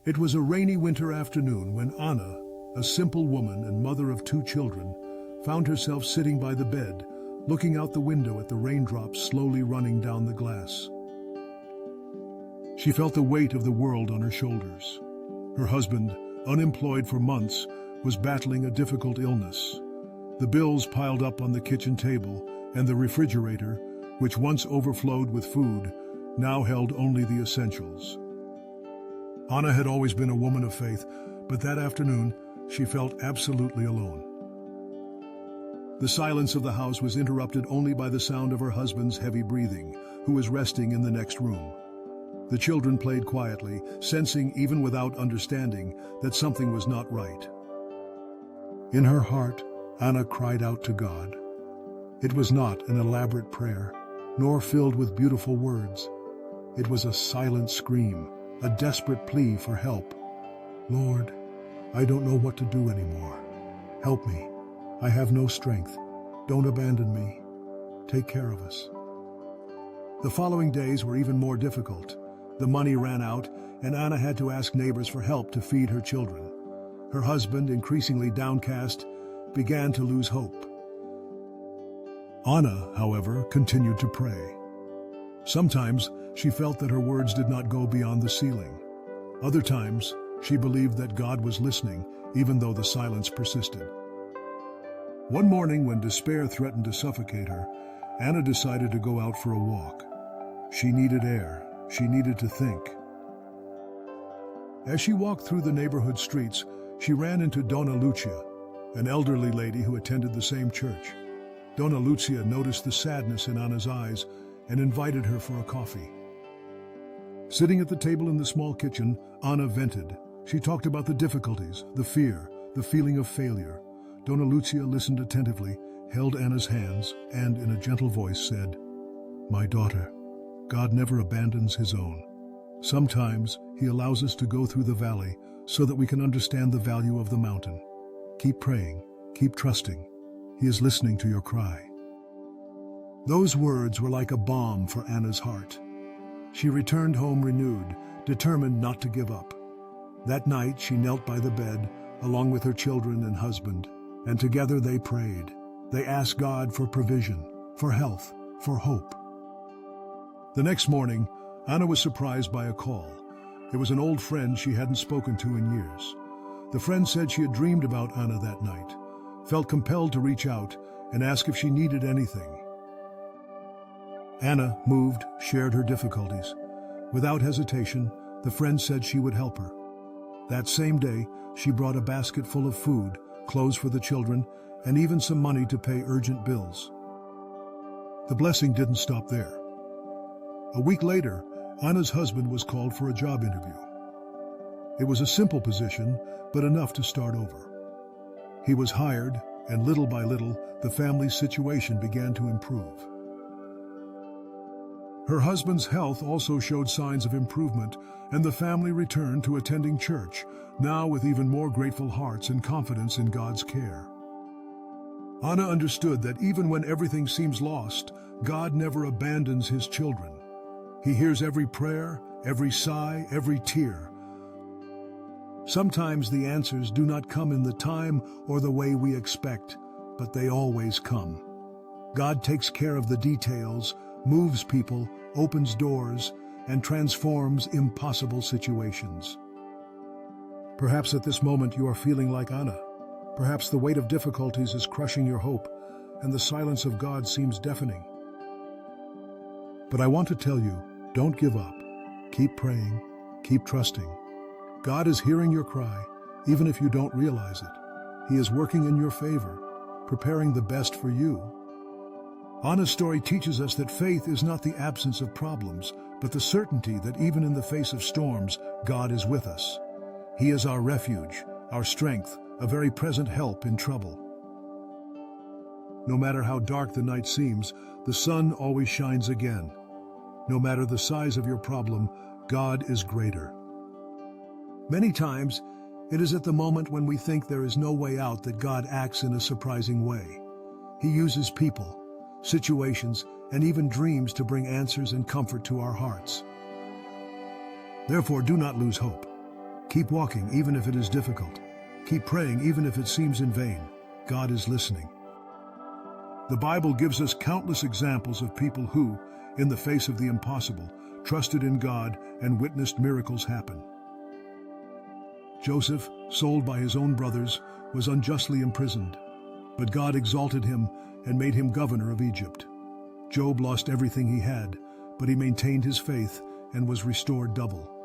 It was a rainy winter afternoon when Anna, a simple woman and mother of 2 children, found herself sitting by the bed, looking out the window at the raindrops slowly running down the glass. She felt the weight of the world on her shoulders. Her husband, unemployed for months, was battling a difficult illness. The bills piled up on the kitchen table, and the refrigerator, which once overflowed with food, now held only the essentials. Anna had always been a woman of faith, but that afternoon she felt absolutely alone. The silence of the house was interrupted only by the sound of her husband's heavy breathing, who was resting in the next room. The children played quietly, sensing, even without understanding, that something was not right. In her heart, Anna cried out to God. It was not an elaborate prayer, nor filled with beautiful words. It was a silent scream, a desperate plea for help. Lord, I don't know what to do anymore. Help me. I have no strength. Don't abandon me. Take care of us. The following days were even more difficult. The money ran out, and Anna had to ask neighbors for help to feed her children. Her husband, increasingly downcast, began to lose hope. Anna, however, continued to pray. Sometimes she felt that her words did not go beyond the ceiling. Other times, she believed that God was listening, even though the silence persisted. One morning, when despair threatened to suffocate her, Anna decided to go out for a walk. She needed air. She needed to think. As she walked through the neighborhood streets, she ran into Donna Lucia, an elderly lady who attended the same church. Donna Lucia noticed the sadness in Anna's eyes and invited her for a coffee. Sitting at the table in the small kitchen, Anna vented. She talked about the difficulties, the fear, the feeling of failure. Donna Lucia listened attentively, held Anna's hands, and in a gentle voice said, "My daughter, God never abandons his own. Sometimes he allows us to go through the valley so that we can understand the value of the mountain. Keep praying, keep trusting. He is listening to your cry." Those words were like a balm for Anna's heart. She returned home renewed, determined not to give up. That night she knelt by the bed, along with her children and husband, and together they prayed. They asked God for provision, for health, for hope. The next morning, Anna was surprised by a call. It was an old friend she hadn't spoken to in years. The friend said she had dreamed about Anna that night, felt compelled to reach out and ask if she needed anything. Anna, moved, shared her difficulties. Without hesitation, the friend said she would help her. That same day, she brought a basket full of food, clothes for the children, and even some money to pay urgent bills. The blessing didn't stop there. A week later, Anna's husband was called for a job interview. It was a simple position, but enough to start over. He was hired, and little by little, the family's situation began to improve. Her husband's health also showed signs of improvement, and the family returned to attending church, now with even more grateful hearts and confidence in God's care. Anna understood that even when everything seems lost, God never abandons his children. He hears every prayer, every sigh, every tear. Sometimes the answers do not come in the time or the way we expect, but they always come. God takes care of the details, moves people, opens doors, and transforms impossible situations. Perhaps at this moment you are feeling like Anna. Perhaps the weight of difficulties is crushing your hope, and the silence of God seems deafening. But I want to tell you, don't give up. Keep praying, keep trusting. God is hearing your cry, even if you don't realize it. He is working in your favor, preparing the best for you. Anna's story teaches us that faith is not the absence of problems, but the certainty that even in the face of storms, God is with us. He is our refuge, our strength, a very present help in trouble. No matter how dark the night seems, the sun always shines again. No matter the size of your problem, God is greater. Many times, it is at the moment when we think there is no way out that God acts in a surprising way. He uses people, situations, and even dreams to bring answers and comfort to our hearts. Therefore, do not lose hope. Keep walking even if it is difficult. Keep praying even if it seems in vain. God is listening. The Bible gives us countless examples of people who, in the face of the impossible, trusted in God and witnessed miracles happen. Joseph, sold by his own brothers, was unjustly imprisoned, but God exalted him and made him governor of Egypt. Job lost everything he had, but he maintained his faith and was restored double.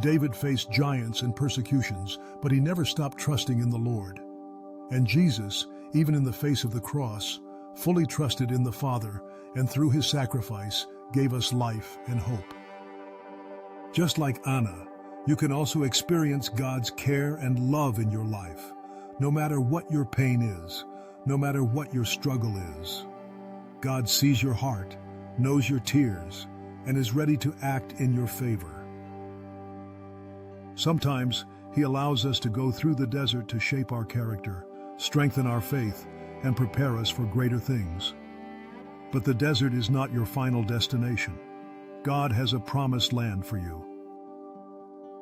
David faced giants and persecutions, but he never stopped trusting in the Lord. And Jesus, even in the face of the cross, fully trusted in the Father, and through his sacrifice gave us life and hope. Just like Anna, you can also experience God's care and love in your life, no matter what your pain is, no matter what your struggle is. God sees your heart, knows your tears, and is ready to act in your favor. Sometimes He allows us to go through the desert to shape our character, strengthen our faith, and prepare us for greater things. But the desert is not your final destination. God has a promised land for you.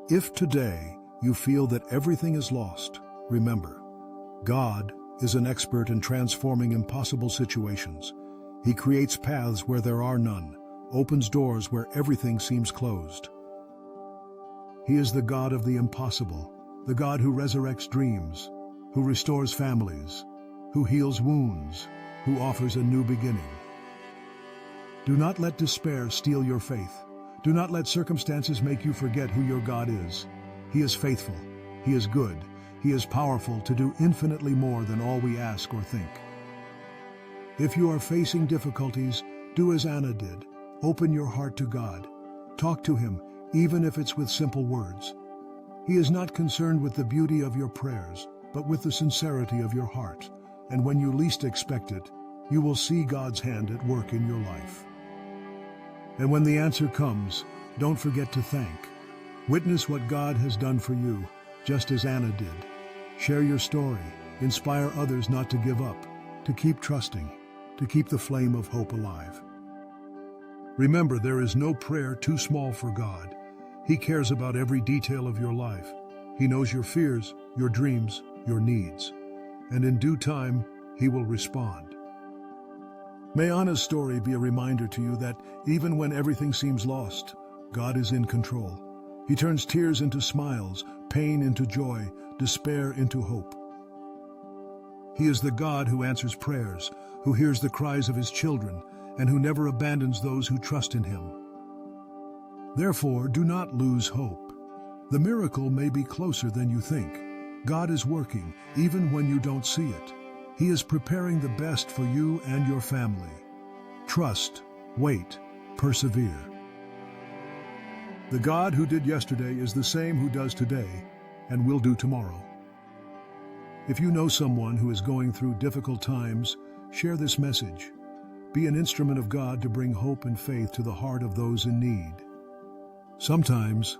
If today you feel that everything is lost, remember, God is an expert in transforming impossible situations. He creates paths where there are none, opens doors where everything seems closed. He is the God of the impossible, the God who resurrects dreams, who restores families, who heals wounds, who offers a new beginning. Do not let despair steal your faith. Do not let circumstances make you forget who your God is. He is faithful. He is good. He is powerful to do infinitely more than all we ask or think. If you are facing difficulties, do as Anna did. Open your heart to God. Talk to Him, even if it's with simple words. He is not concerned with the beauty of your prayers, but with the sincerity of your heart. And when you least expect it, you will see God's hand at work in your life. And when the answer comes, don't forget to thank. Witness what God has done for you, just as Anna did. Share your story, inspire others not to give up, to keep trusting, to keep the flame of hope alive. Remember, there is no prayer too small for God. He cares about every detail of your life. He knows your fears, your dreams, your needs. And in due time, He will respond. May Anna's story be a reminder to you that even when everything seems lost, God is in control. He turns tears into smiles, pain into joy, despair into hope. He is the God who answers prayers, who hears the cries of His children, and who never abandons those who trust in Him. Therefore, do not lose hope. The miracle may be closer than you think. God is working, even when you don't see it. He is preparing the best for you and your family. Trust, wait, persevere. The God who did yesterday is the same who does today and will do tomorrow. If you know someone who is going through difficult times, share this message. Be an instrument of God to bring hope and faith to the heart of those in need. Sometimes,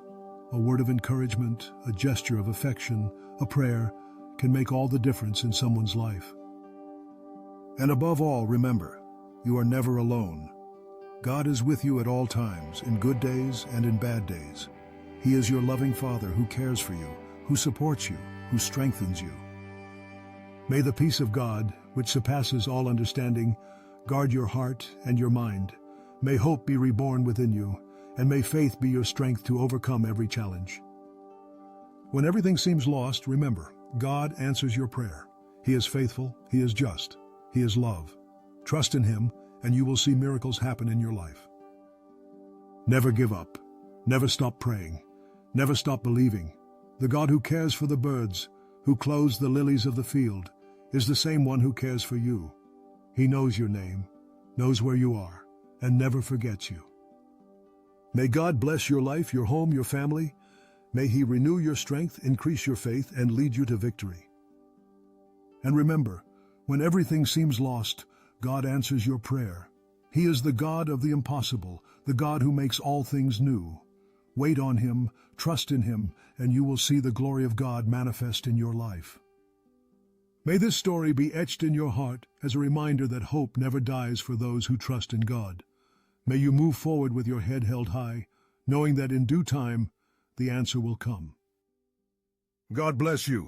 a word of encouragement, a gesture of affection, a prayer, can make all the difference in someone's life. And above all, remember, you are never alone. God is with you at all times, in good days and in bad days. He is your loving Father who cares for you, who supports you, who strengthens you. May the peace of God, which surpasses all understanding, guard your heart and your mind. May hope be reborn within you, and may faith be your strength to overcome every challenge. When everything seems lost, remember, God answers your prayer. He is faithful, He is just, He is love. Trust in Him, and you will see miracles happen in your life. Never give up. Never stop praying. Never stop believing. The God who cares for the birds, who clothes the lilies of the field, is the same one who cares for you. He knows your name, knows where you are, and never forgets you. May God bless your life, your home, your family. May He renew your strength, increase your faith, and lead you to victory. And remember, when everything seems lost, God answers your prayer. He is the God of the impossible, the God who makes all things new. Wait on Him, trust in Him, and you will see the glory of God manifest in your life. May this story be etched in your heart as a reminder that hope never dies for those who trust in God. May you move forward with your head held high, knowing that in due time, the answer will come. God bless you.